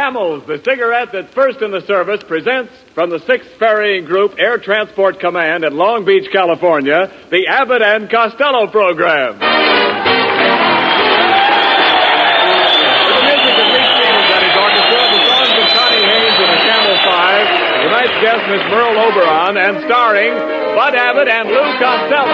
Camels, the cigarette that's first in the service, presents from the 6th Ferrying Group Air Transport Command at Long Beach, California, the Abbott and Costello program. With the music of Lee Stevens and his orchestra, the songs of Connie Haynes and the Camel Five, tonight's guest, Miss Merle Oberon, and starring Bud Abbott and Lou Costello.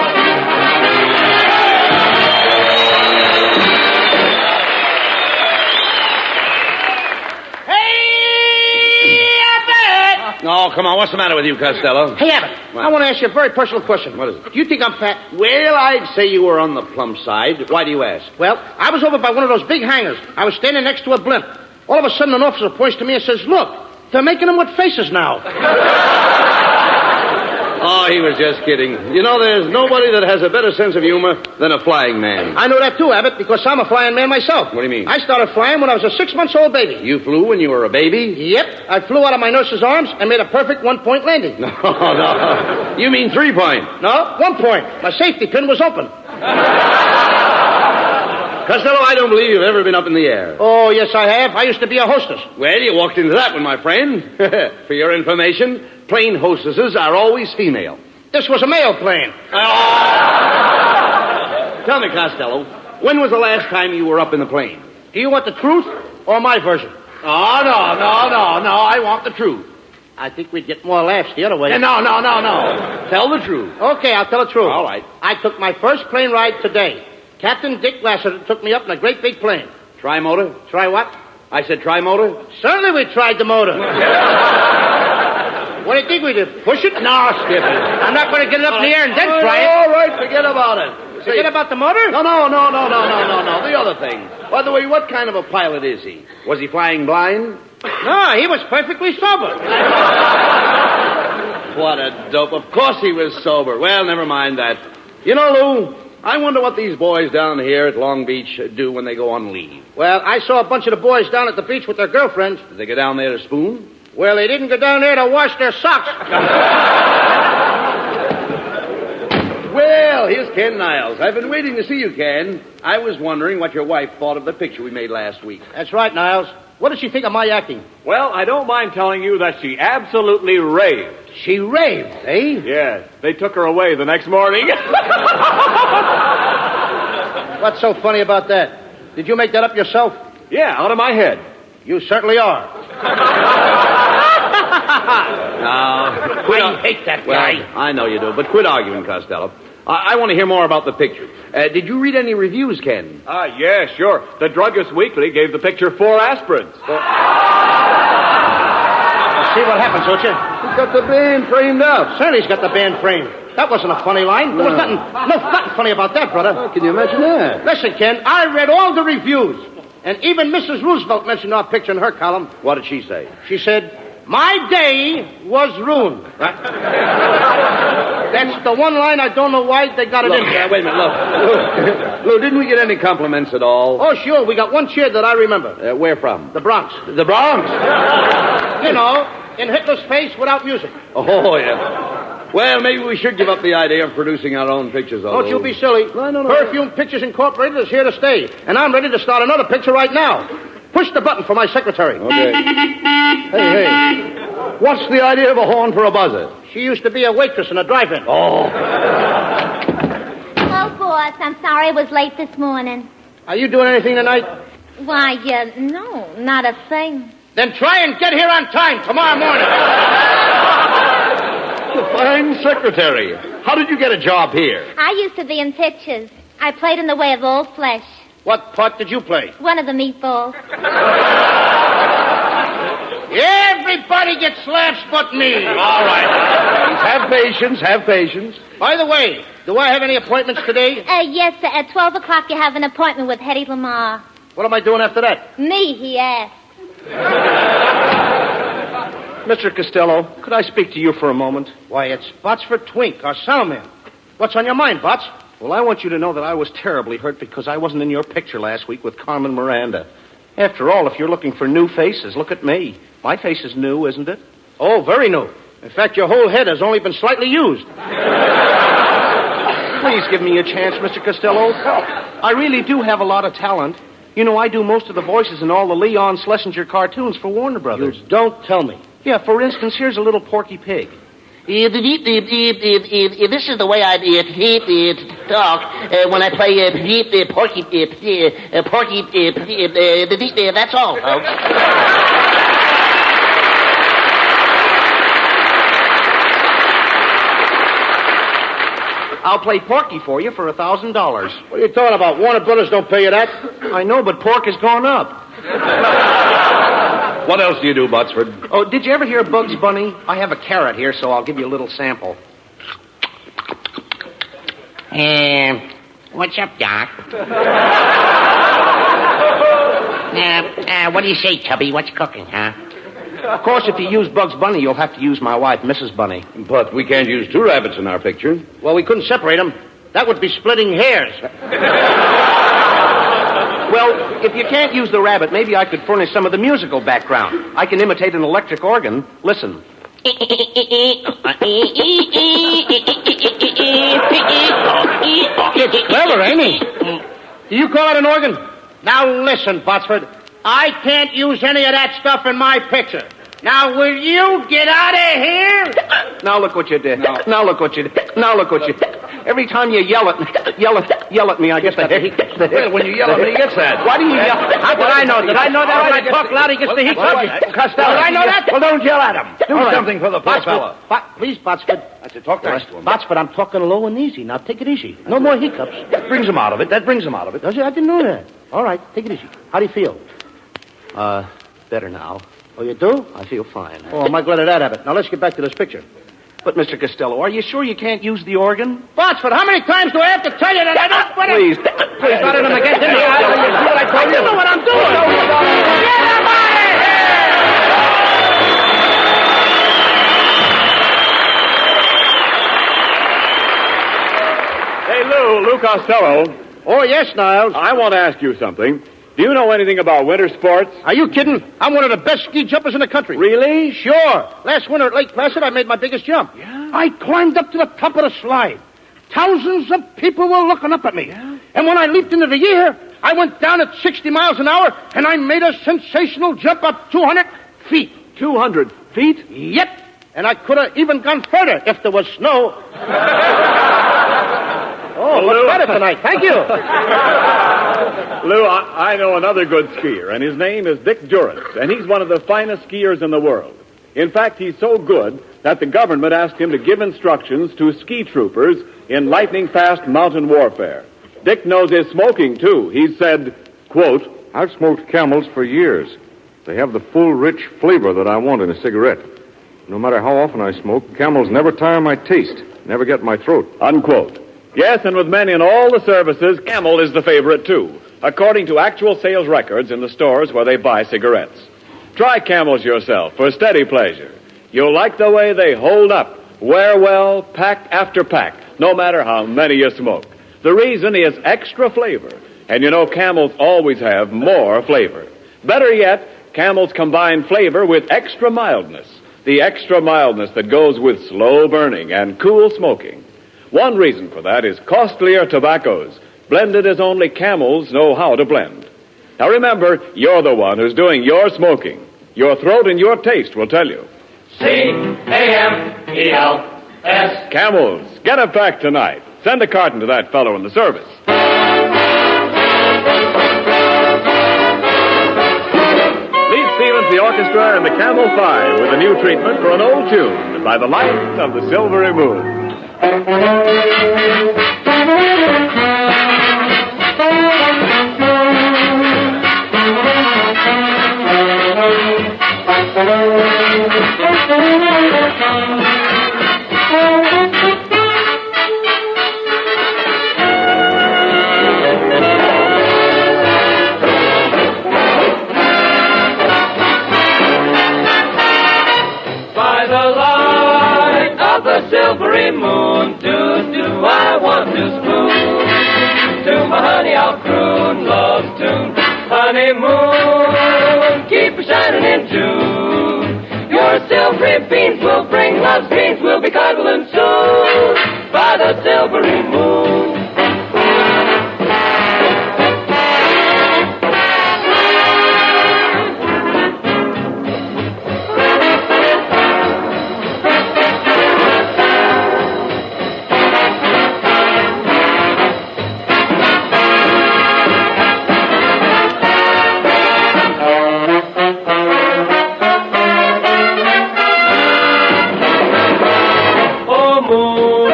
Oh, come on. What's the matter with you, Costello? Hey, Abbott, I want to ask you a very personal question. What is it? Do you think I'm fat? Well, I'd say you were on the plump side. Why do you ask? Well, I was over by one of those big hangars. I was standing next to a blimp. All of a sudden, an officer points to me and says, "Look, they're making them with faces now." Oh, he was just kidding. You know, there's nobody that has a better sense of humor than a flying man. I know that too, Abbott, because I'm a flying man myself. What do you mean? I started flying when I was a 6-month-old baby. You flew when you were a baby? Yep. I flew out of my nurse's arms and made a perfect 1-point landing. No. You mean 3-point? No, 1 point. My safety pin was open. Costello, I don't believe you've ever been up in the air. Oh, yes, I have. I used to be a hostess. Well, you walked into that one, my friend. For your information, plane hostesses are always female. This was a male plane. Tell me, Costello, when was the last time you were up in the plane? Do you want the truth or my version? Oh, no. I want the truth. I think we'd get more laughs the other way. No. Tell the truth. Okay, I'll tell the truth. All right. I took my first plane ride today. Captain Dick Lassiter took me up in a great big plane. Tri-motor? Try what? I said tri-motor? Certainly we tried the motor. What do you think we did? Push it? No, skip it. I'm not going to get it up in the air and then try it. All right, forget about it. Forget about the motor? No. The other thing. By the way, what kind of a pilot is he? Was he flying blind? No, he was perfectly sober. What a dope. Of course he was sober. Well, never mind that. You know, Lou, I wonder what these boys down here at Long Beach do when they go on leave. Well, I saw a bunch of the boys down at the beach with their girlfriends. Did they go down there to spoon? Well, they didn't go down there to wash their socks. Well, here's Ken Niles. I've been waiting to see you, Ken. I was wondering what your wife thought of the picture we made last week. That's right, Niles. What did she think of my acting? Well, I don't mind telling you that she absolutely raved. She raved, eh? Yes, they took her away the next morning. What's so funny about that? Did you make that up yourself? Yeah, out of my head. You certainly are. No. I hate that guy. Well, I know you do, but quit arguing, Costello. I want to hear more about the picture. Did you read any reviews, Ken? Yeah, sure. The Druggist Weekly gave the picture 4 aspirins. See what happens, don't you? He's got the band framed up. Certainly he's got the band framed. That wasn't a funny line. There was nothing funny about that, brother. Oh, can you imagine that? Listen, Ken, I read all the reviews. And even Mrs. Roosevelt mentioned our picture in her column. What did she say? She said, "My day was ruined." That's the one line I don't know why they got it in. Wait a minute, look. Lou, didn't we get any compliments at all? Oh, sure. We got one cheer that I remember. Where from? The Bronx. The Bronx? You know, in Hitler's face without music. Oh, yeah. Well, maybe we should give up the idea of producing our own pictures, Don't you be silly. No. Perfume Pictures Incorporated is here to stay. And I'm ready to start another picture right now. Push the button for my secretary. Okay. Hey. What's the idea of a horn for a buzzer? She used to be a waitress in a drive-in. Oh. Hello, boss. I'm sorry I was late this morning. Are you doing anything tonight? Why, no, not a thing. Then try and get here on time tomorrow morning. Fine secretary. How did you get a job here? I used to be in pictures. I played in the way of Old Flesh. What part did you play? One of the meatballs. Everybody gets laughs but me. All right. Have patience. By the way, do I have any appointments today? Yes, sir. At 12 o'clock you have an appointment with Hedy Lamarr. What am I doing after that? Me, he asked. Mr. Costello, could I speak to you for a moment? Why, it's Botsford Twink, our soundman. What's on your mind, Bots? Well, I want you to know that I was terribly hurt because I wasn't in your picture last week with Carmen Miranda. After all, if you're looking for new faces, look at me. My face is new, isn't it? Oh, very new. In fact, your whole head has only been slightly used. Please give me a chance, Mr. Costello. I really do have a lot of talent. You know, I do most of the voices in all the Leon Schlesinger cartoons for Warner Brothers. You don't tell me. Yeah, for instance, here's a little Porky Pig. This is the way I talk when I play Porky. That's all, folks. I'll play Porky for you for $1,000. What are you talking about? Warner Brothers don't pay you that. I know, but pork has gone up. What else do you do, Botsford? Oh, did you ever hear Bugs Bunny? I have a carrot here, so I'll give you a little sample. What's up, Doc? What do you say, Tubby? What's cooking, huh? Of course, if you use Bugs Bunny, you'll have to use my wife, Mrs. Bunny. But we can't use two rabbits in our picture. Well, we couldn't separate them. That would be splitting hairs. Well, if you can't use the rabbit, maybe I could furnish some of the musical background. I can imitate an electric organ. Listen. It's clever, ain't he? Do you call it an organ? Now listen, Botsford. I can't use any of that stuff in my picture. Now, will you get out of here? Now look what you did. No. Now look what you did. Now look what you did. Every time you yell at me, I get the hiccups. Well, when you yell at me, he gets that. Why do you yell? How did I know? Did I know that when I talk loud, he gets the hiccups? Costello. Did I know that? Well, don't yell at him. Do something for the poor Botsford, fellow. please, Botsford. I said, talk nice to him. Botsford, I'm talking low and easy. Now, take it easy. No more hiccups. That brings him out of it. That brings him out of it. Does it? I didn't know that. All right, take it easy. How do you feel? Better now. Oh, you do? I feel fine. Oh, am I glad of that, Abbott. Now, let's get back to this picture. But, Mr. Costello, are you sure you can't use the organ? Botsford, how many times do I have to tell you that I don't... Please. Please, not in him again, didn't you? You see what I told you? I know what I'm doing. Get him Hey, out of here! Lou Costello. Oh, yes, Niles. I want to ask you something. Do you know anything about winter sports? Are you kidding? I'm one of the best ski jumpers in the country. Really? Sure. Last winter at Lake Placid, I made my biggest jump. Yeah? I climbed up to the top of the slide. Thousands of people were looking up at me. Yeah? And when I leaped into the air, I went down at 60 miles an hour, and I made a sensational jump up 200 feet. 200 feet? Yep. And I could have even gone further if there was snow. Oh, Lou. much better tonight. Thank you. Lou, I know another good skier, and his name is Dick Durrance, and he's one of the finest skiers in the world. In fact, he's so good that the government asked him to give instructions to ski troopers in lightning-fast mountain warfare. Dick knows his smoking, too. He said, quote, I've smoked Camels for years. They have the full, rich flavor that I want in a cigarette. No matter how often I smoke, Camels never tire my taste, never get my throat. unquote. Yes, and with men in all the services, Camel is the favorite, too, according to actual sales records in the stores where they buy cigarettes. Try Camels yourself for steady pleasure. You'll like the way they hold up, wear well, pack after pack, no matter how many you smoke. The reason is extra flavor, and you know Camels always have more flavor. Better yet, Camels combine flavor with extra mildness, the extra mildness that goes with slow burning and cool smoking. One reason for that is costlier tobaccos, blended as only Camels know how to blend. Now remember, you're the one who's doing your smoking. Your throat and your taste will tell you. C-A-M-E-L-S. Camels, get a pack tonight. Send a carton to that fellow in the service. Meet Stevens, the orchestra, and the Camel 5 with a new treatment for an old tune by the light of the silvery moon. By the light of the silvery moon, do I want to spoon. To my honey I'll croon love's tune. Honeymoon, keep shining in June. Your silvery beams will bring love's dreams. We'll be cuddling soon by the silvery moon. moon.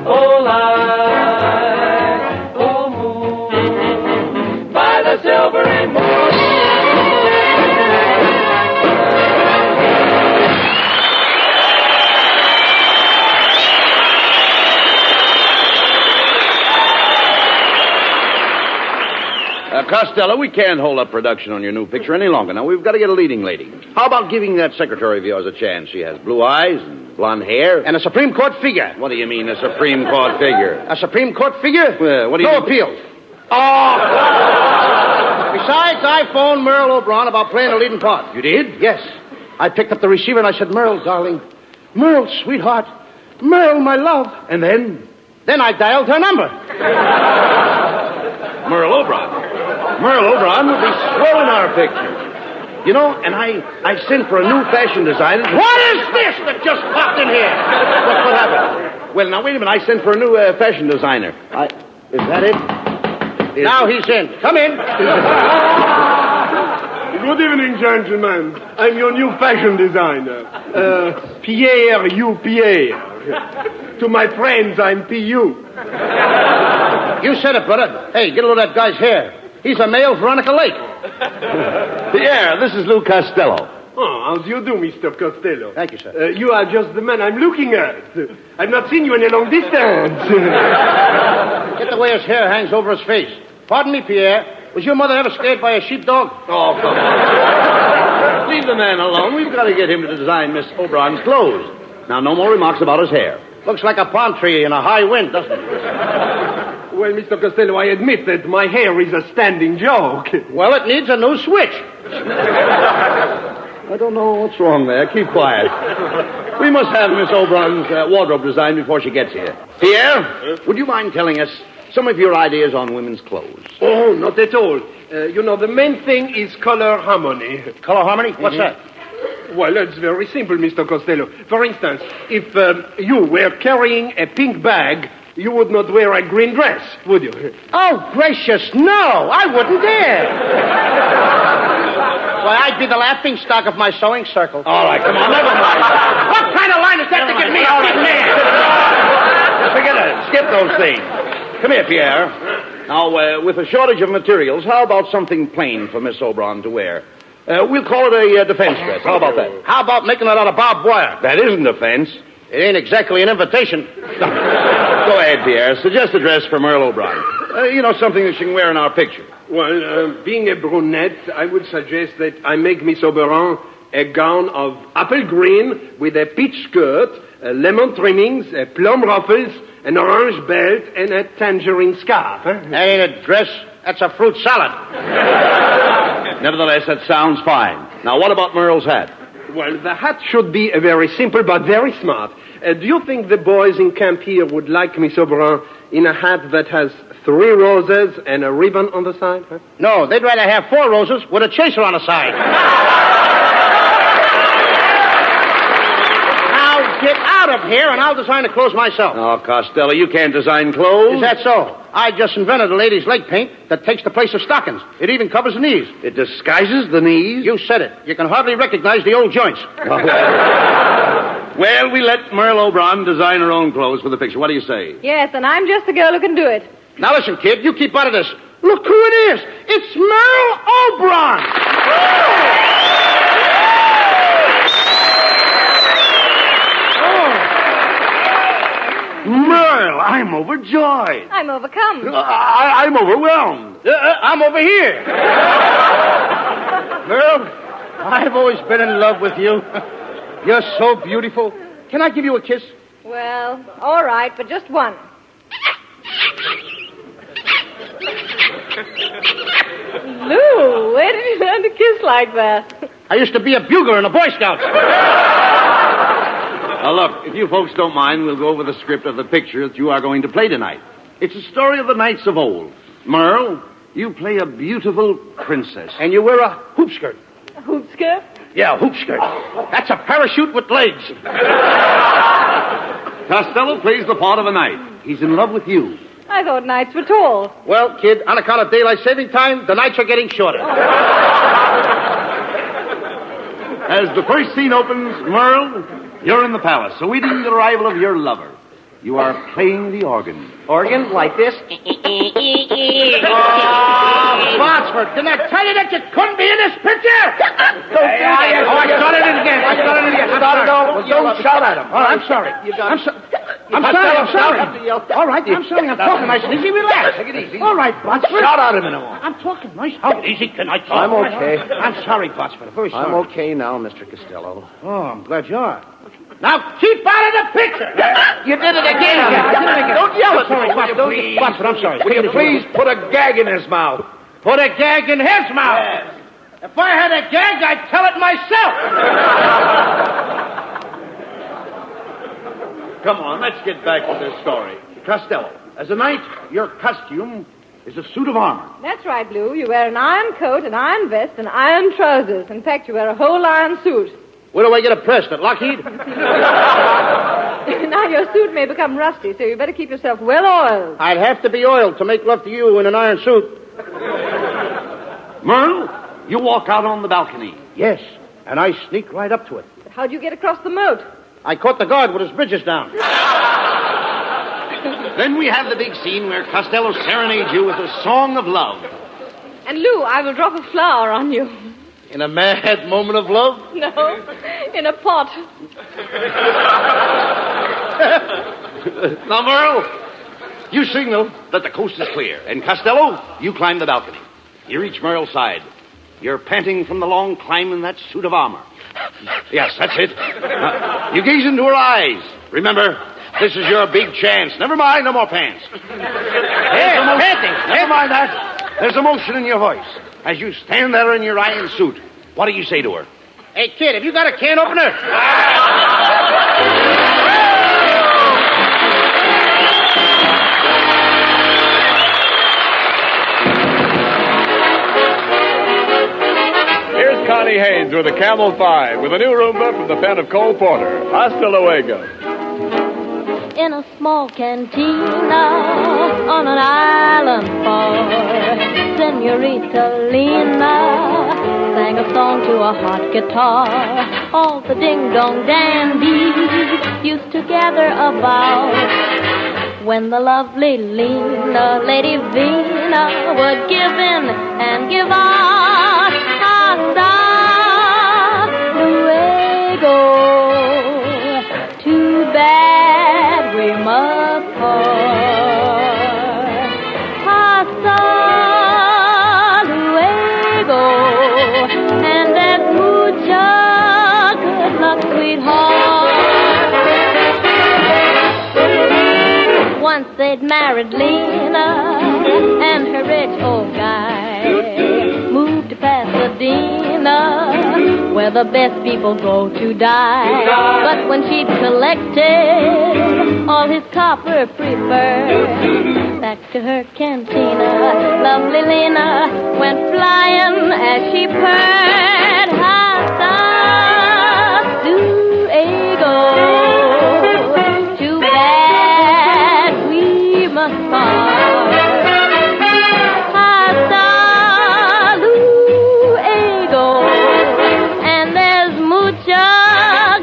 Oh, light, oh, moon, by the silvery moon. Costello, we can't hold up production on your new picture any longer. Now, we've got to get a leading lady. How about giving that secretary of yours a chance? She has blue eyes and blonde hair. And a Supreme Court figure. What do you mean, a Supreme Court figure? A Supreme Court figure? Well, what do you No mean? appeals. Oh! Besides, I phoned Merle Oberon about playing a leading part. You did? Yes. I picked up the receiver and I said, Merle, darling. Merle, sweetheart. Merle, my love. And then? Then I dialed her number. Merle Oberon. Merle Oberon would be swell in our picture. You know, and I sent for a new fashion designer. What is this that just popped in here? What happened? Well, now, wait a minute. I sent for a new fashion designer. Is that it? Now he's in. Come in. Good evening, gentlemen. I'm your new fashion designer. Pierre, you Pierre. To my friends, I'm P.U. You said it, brother. Hey, get a load of that guy's hair. He's a male Veronica Lake. Pierre, this is Lou Costello. Oh, how do you do, Mr. Costello? Thank you, sir. You are just the man I'm looking at. I've not seen you in a long distance. Get the way his hair hangs over his face. Pardon me, Pierre. Was your mother ever scared by a sheepdog? Oh, come on. Leave the man alone. We've got to get him to design Miss Oberon's clothes. Now, no more remarks about his hair. Looks like a palm tree in a high wind, doesn't it? Well, Mr. Costello, I admit that my hair is a standing joke. Well, it needs a new switch. I don't know what's wrong there. Keep quiet. We must have Miss Oberon's wardrobe designed before she gets here. Pierre, would you mind telling us some of your ideas on women's clothes? Oh, not at all. You know, the main thing is color harmony. Color harmony? What's that? Well, it's very simple, Mr. Costello. For instance, if you were carrying a pink bag, you would not wear a green dress, would you? Oh, gracious, no! I wouldn't dare! Why, I'd be the laughing stock of my sewing circle. All right, come on, never mind. What kind of line is that to give me a big man? Forget it. Skip those things. Come here, Pierre. Now, with a shortage of materials, how about something plain for Miss Oberon to wear? We'll call it a defense dress. How about that? How about making it out of barbed wire? That isn't defense. It ain't exactly an invitation. Go ahead, Pierre. Suggest a dress for Merle Oberon. Something that she can wear in our picture. Well, being a brunette, I would suggest that I make Miss Oberon a gown of apple green with a peach skirt, lemon trimmings, plum ruffles, an orange belt, and a tangerine scarf. Huh? That ain't a dress. That's a fruit salad. Nevertheless, that sounds fine. Now, what about Merle's hat? Well, the hat should be very simple but very smart. Do you think the boys in camp here would like Miss Oberon in a hat that has 3 roses and a ribbon on the side? Huh? No, they'd rather have 4 roses with a chaser on the side. Now, get out of here and I'll design the clothes myself. Oh, Costello, you can't design clothes. Is that so? I just invented a ladies' leg paint that takes the place of stockings. It even covers the knees. It disguises the knees? You said it. You can hardly recognize the old joints. Well, we let Merle Oberon design her own clothes for the picture. What do you say? Yes, and I'm just the girl who can do it. Now listen, kid, you keep out of this. Look who it is. It's Merle Oberon. Merle, I'm overjoyed. I'm overcome. I'm overwhelmed. I'm over here. Merle, I've always been in love with you. You're so beautiful. Can I give you a kiss? Well, all right, but just one. Lou, where did you learn to kiss like that? I used to be a bugler in the Boy Scouts. Now, look, if you folks don't mind, we'll go over the script of the picture that you are going to play tonight. It's a story of the knights of old. Merle, you play a beautiful princess. And you wear a hoop skirt. A hoop skirt? Yeah, a hoop skirt. That's a parachute with legs. Costello plays the part of a knight. He's in love with you. I thought nights were tall. Well, kid, on account of daylight saving time, the nights are getting shorter. As the first scene opens, Merle, You're in the palace, awaiting the arrival of your lover. You are playing the organ. Organ like this? Botsford, didn't I tell you that you couldn't be in this picture? I started it again. Don't shout at him. Oh, I'm sorry. I'm sorry. All right, I'm sorry. I'm talking nice and easy. Relax. Take it easy. All right, Botsford. Shout at him in a moment. I'm talking nice. How easy can I talk? I'm okay. I'm sorry, Botsford. Very sorry. I'm okay now, Mr. Costello. Oh, I'm glad you are. Now keep out of the picture. You did it again. Don't yell at me. Botsford, I'm sorry. Will you please put a gag in his mouth? Put a gag in his mouth. Yes. If I had a gag, I'd tell it myself. Come on, let's get back to this story. Costello, as a knight, your costume is a suit of armor. That's right, Lou. You wear an iron coat, an iron vest, and iron trousers. In fact, you wear a whole iron suit. Where do I get it pressed? At Lockheed? Now, your suit may become rusty, so you better keep yourself well oiled. I'd have to be oiled to make love to you in an iron suit. Merle, you walk out on the balcony. Yes, and I sneak right up to it. But how'd you get across the moat? I caught the guard with his bridges down. Then we have the big scene where Costello serenades you with a song of love. And, Lou, I will drop a flower on you. In a mad moment of love? No, in a pot. Now, Merle, you signal that the coast is clear. And Costello, you climb the balcony. You reach Merle's side. You're panting from the long climb in that suit of armor. Yes, that's it. You gaze into her eyes. Remember, this is your big chance. Never mind, no more pants. Panting. Never mind that. There's emotion in your voice. As you stand there in your iron suit, what do you say to her? Hey, kid, have you got a can opener? Here's Connie Haynes with a Camel 5 with a new Roomba from the pen of Cole Porter. Hasta luego. In a small cantina on an island far, Senorita Lena sang a song to a hot guitar. All the ding-dong dandies used to gather about when the lovely Lena, Lady Vina, would give in and give out. Hasta luego. Too bad we must part. Hasta luego, and that mucha good luck, sweetheart. Once they'd married Lena and her rich old guy moved to Pasadena, where the best people go to die. But when she'd collected all his copper preferred, back to her cantina, lovely Lena went flying as she purred. Hasta luego. Too bad we must part. Hasta luego. And there's mucha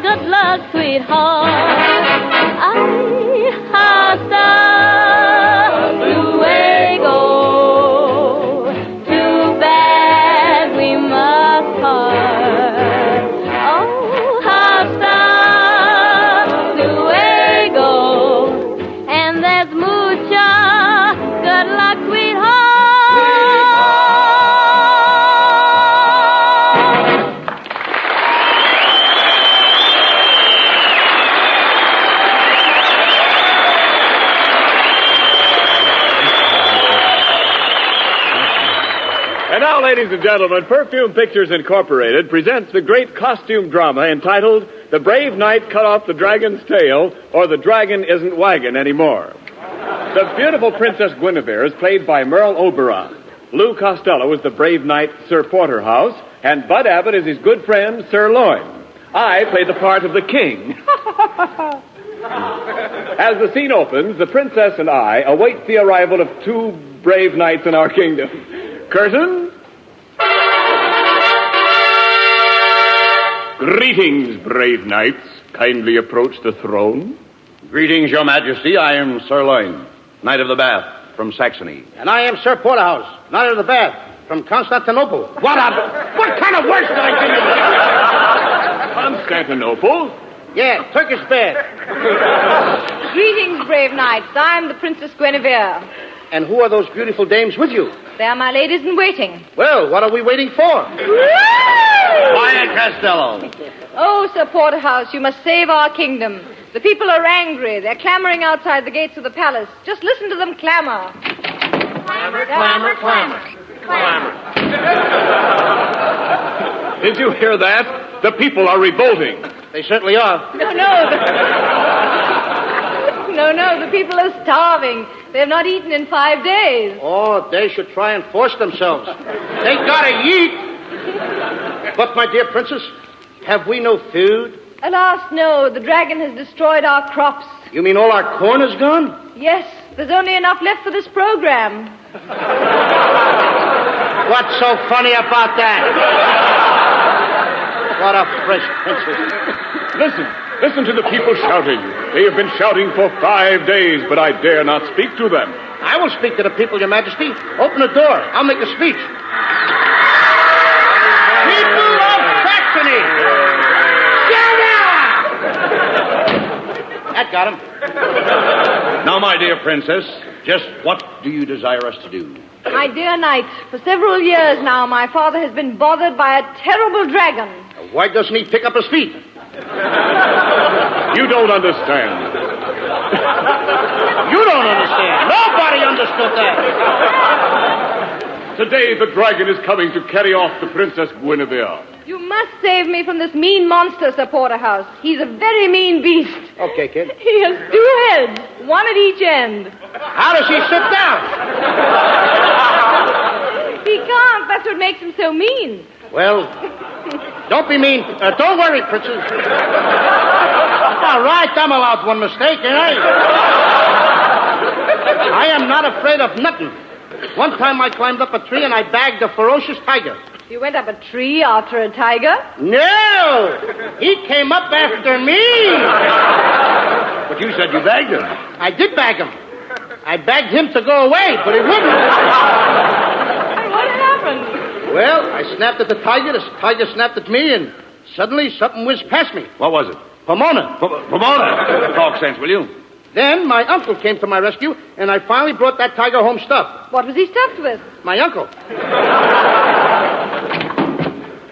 good luck, sweetheart. Ay, hasta luego. Too bad we must part. Oh, hasta luego. And there's mucha good luck, sweetheart. And now, ladies and gentlemen, Perfume Pictures Incorporated presents the great costume drama entitled The Brave Knight Cut Off the Dragon's Tail, or The Dragon Isn't Waggin' Anymore. The beautiful Princess Guinevere is played by Merle Oberon. Lou Costello is the brave knight Sir Porterhouse, and Bud Abbott is his good friend Sir Loin. I play the part of the king. As the scene opens, the princess and I await the arrival of two brave knights in our kingdom. Curtain. Greetings, brave knights. kindly approach the throne? Greetings, Your Majesty. I am Sirloin, Knight of the Bath from Saxony. And I am Sir Porterhouse, Knight of the Bath, from Constantinople. What kind of words did I give you? Constantinople? Yeah, Turkish bed. Greetings, brave knights. I am the Princess Guinevere. And who are those beautiful dames with you? They are my ladies in waiting. Well, what are we waiting for? Quiet, Costello. Oh, Sir Porterhouse, you must save our kingdom. The people are angry. They're clamoring outside the gates of the palace. Just listen to them clamor. Clamor, clamor, clamor. Clamor. Did you hear that? The people are revolting. They certainly are. No, the people are starving. They have not eaten in 5 days. Oh, they should try and force themselves. They gotta eat. But, my dear princess, have we no food? Alas, no. The dragon has destroyed our crops. You mean all our corn is gone? Yes, there's only enough left for this program. What's so funny about that? What a fresh princess. Listen to the people shouting. They have been shouting for 5 days, but I dare not speak to them. I will speak to the people, Your Majesty. Open the door. I'll make a speech. People of Saxony! Shut up! That got him. Now, my dear princess, just what do you desire us to do? My dear knight, for several years now, my father has been bothered by a terrible dragon. Why doesn't he pick up his feet? You don't understand. You don't understand. Nobody understood that. Today the dragon is coming to carry off the Princess Guinevere. You must save me from this mean monster, Sir Porterhouse. He's a very mean beast. Okay, kid. He has 2 heads, one at each end. How does he sit down? He can't. That's what makes him so mean. Well, don't be mean. Don't worry, princess. All right, I'm allowed one mistake, ain't I? I am not afraid of nothing. One time I climbed up a tree and I bagged a ferocious tiger. You went up a tree after a tiger? No! He came up after me! But you said you bagged him. I did bag him. I begged him to go away, but he wouldn't. What happened? Well, I snapped at the tiger snapped at me, and suddenly something whizzed past me. What was it? Pomona. Pomona. Talk sense, will you? Then my uncle came to my rescue, and I finally brought that tiger home stuffed. What was he stuffed with? My uncle.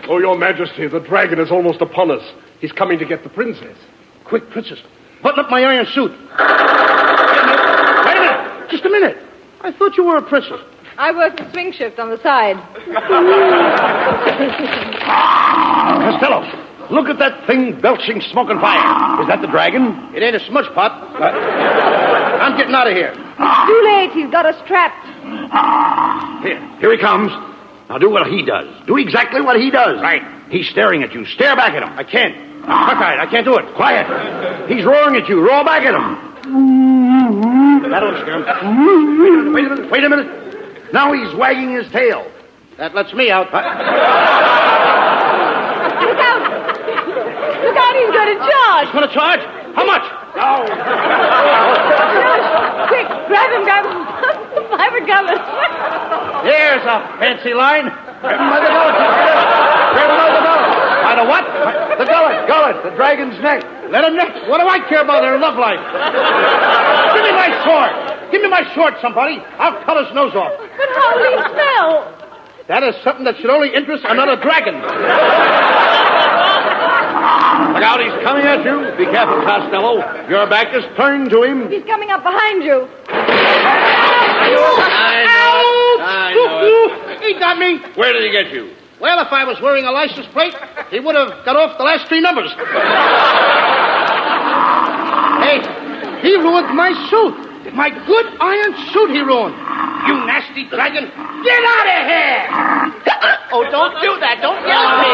Oh, Your Majesty, the dragon is almost upon us. He's coming to get the princess. Quick, princess. Button up my iron suit. Wait a minute. Just a minute. I thought you were a princess. I work the swing shift on the side. Costello, look at that thing belching smoke and fire. Is that the dragon? It ain't a smudge pot. I'm getting out of here. It's too late. He's got us trapped. Here he comes. Now do what he does. Do exactly what he does. Right. He's staring at you. Stare back at him. I can't. Cockeyed. I can't do it. Quiet. He's roaring at you. Roar back at him. That'll scare him. Wait a minute. Now he's wagging his tail. That lets me out. Look out! Look out, he's going to charge! He's going to charge? How much? Oh. Quick, grab him. 5 are coming. There's a fancy line. Grab him by the gullet. Grab him by the gullet. By the what? The gullet. The dragon's neck. Let him neck. What do I care about their love life? Give me my sword. Give me my sword, somebody. I'll cut his nose off. But how will he smell? That is something that should only interest another dragon. Look out, he's coming at you. Be careful, Costello. Your back is turned to him. He's coming up behind you. I know it. He got me. Where did he get you? Well, if I was wearing a license plate, he would have got off the last 3 numbers. Hey, he ruined my suit. My good iron suit he ruined. You nasty dragon. Get out of here! Oh, don't do that. Don't yell at me.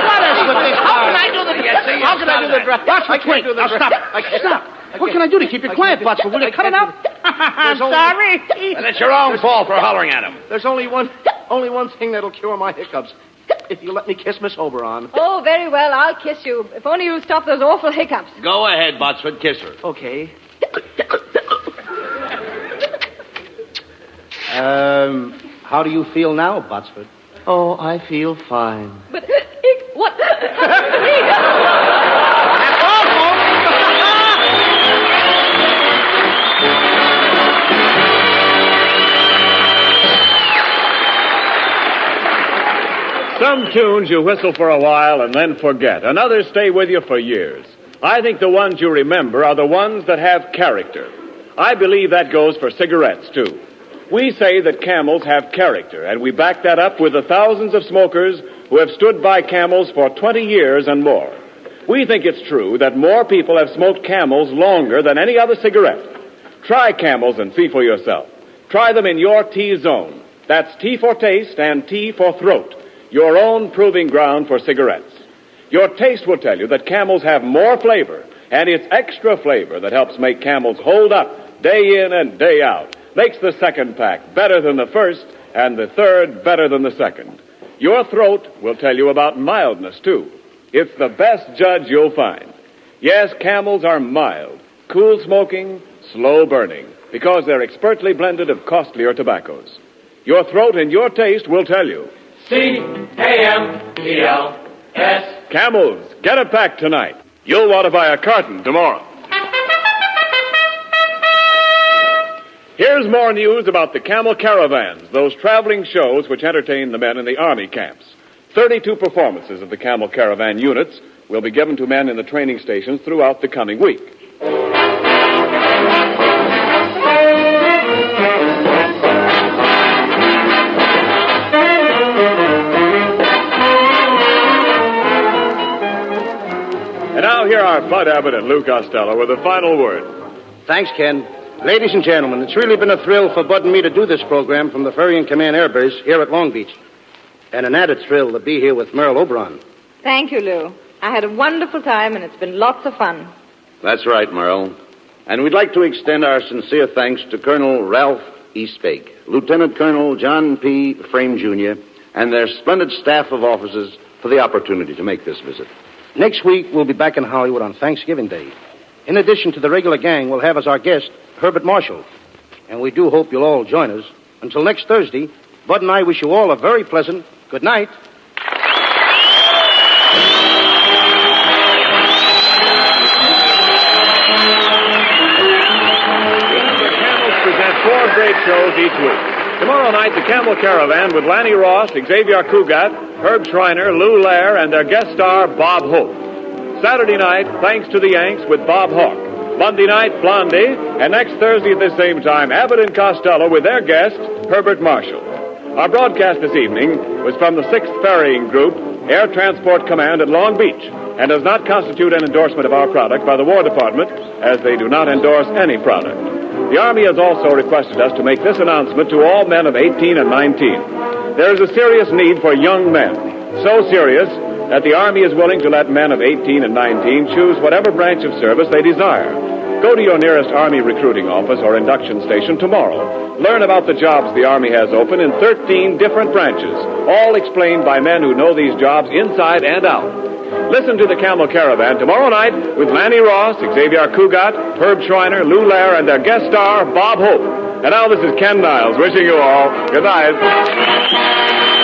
What is with this? How can I do the dress? How can I do the dress? Watch my wait. Now stop. Stop. What can I do to keep you quiet, Botsford? Will you cut it out? I'm sorry. And it's your own fault for hollering at him. There's only one thing that'll cure my hiccups. if you let me kiss Miss Oberon. Oh, very well. I'll kiss you. If only you'll stop those awful hiccups. Go ahead, Botsford. Kiss her. Okay. How do you feel now, Botsford? Oh, I feel fine. But, what? Some tunes you whistle for a while and then forget, and others stay with you for years. I think the ones you remember are the ones that have character. I believe that goes for cigarettes, too. We say that Camels have character, and we back that up with the thousands of smokers who have stood by Camels for 20 years and more. We think it's true that more people have smoked Camels longer than any other cigarette. Try Camels and see for yourself. Try them in your T-zone. That's T for taste and T for throat. Your own proving ground for cigarettes. Your taste will tell you that Camels have more flavor, and it's extra flavor that helps make Camels hold up day in and day out. Makes the second pack better than the first, and the third better than the second. Your throat will tell you about mildness, too. It's the best judge you'll find. Yes, Camels are mild, cool smoking, slow burning, because they're expertly blended of costlier tobaccos. Your throat and your taste will tell you. C-A-M-E-L-S. Camels, get a pack tonight. You'll want to buy a carton tomorrow. Here's more news about the Camel Caravans, those traveling shows which entertain the men in the Army camps. 32 performances of the Camel Caravan units will be given to men in the training stations throughout the coming week. And now here are Bud Abbott and Lou Costello with a final word. Thanks, Ken. Ladies and gentlemen, it's really been a thrill for Bud and me to do this program from the Ferry and Command Air Base here at Long Beach. And an added thrill to be here with Merle Oberon. Thank you, Lou. I had a wonderful time, and it's been lots of fun. That's right, Merle. And we'd like to extend our sincere thanks to Colonel Ralph Eastbake, Lieutenant Colonel John P. Frame, Jr., and their splendid staff of officers for the opportunity to make this visit. Next week, we'll be back in Hollywood on Thanksgiving Day. In addition to the regular gang, we'll have as our guest Herbert Marshall. And we do hope you'll all join us. Until next Thursday, Bud and I wish you all a very pleasant good night. Remember, Camels present 4 great shows each week. Tomorrow night, the Camel Caravan with Lanny Ross, Xavier Cugat, Herb Schreiner, Lou Lair, and their guest star, Bob Hope. Saturday night, Thanks to the Yanks with Bob Hawke. Monday night, Blondie. And next Thursday at the same time, Abbott and Costello with their guest, Herbert Marshall. Our broadcast this evening was from the 6th Ferrying Group, Air Transport Command at Long Beach, and does not constitute an endorsement of our product by the War Department, as they do not endorse any product. The Army has also requested us to make this announcement to all men of 18 and 19. There is a serious need for young men, so serious that the Army is willing to let men of 18 and 19 choose whatever branch of service they desire. Go to your nearest Army recruiting office or induction station tomorrow. Learn about the jobs the Army has open in 13 different branches, all explained by men who know these jobs inside and out. Listen to the Camel Caravan tomorrow night with Lanny Ross, Xavier Cugat, Herb Schreiner, Lou Lair, and their guest star, Bob Hope. And now this is Ken Niles wishing you all good night.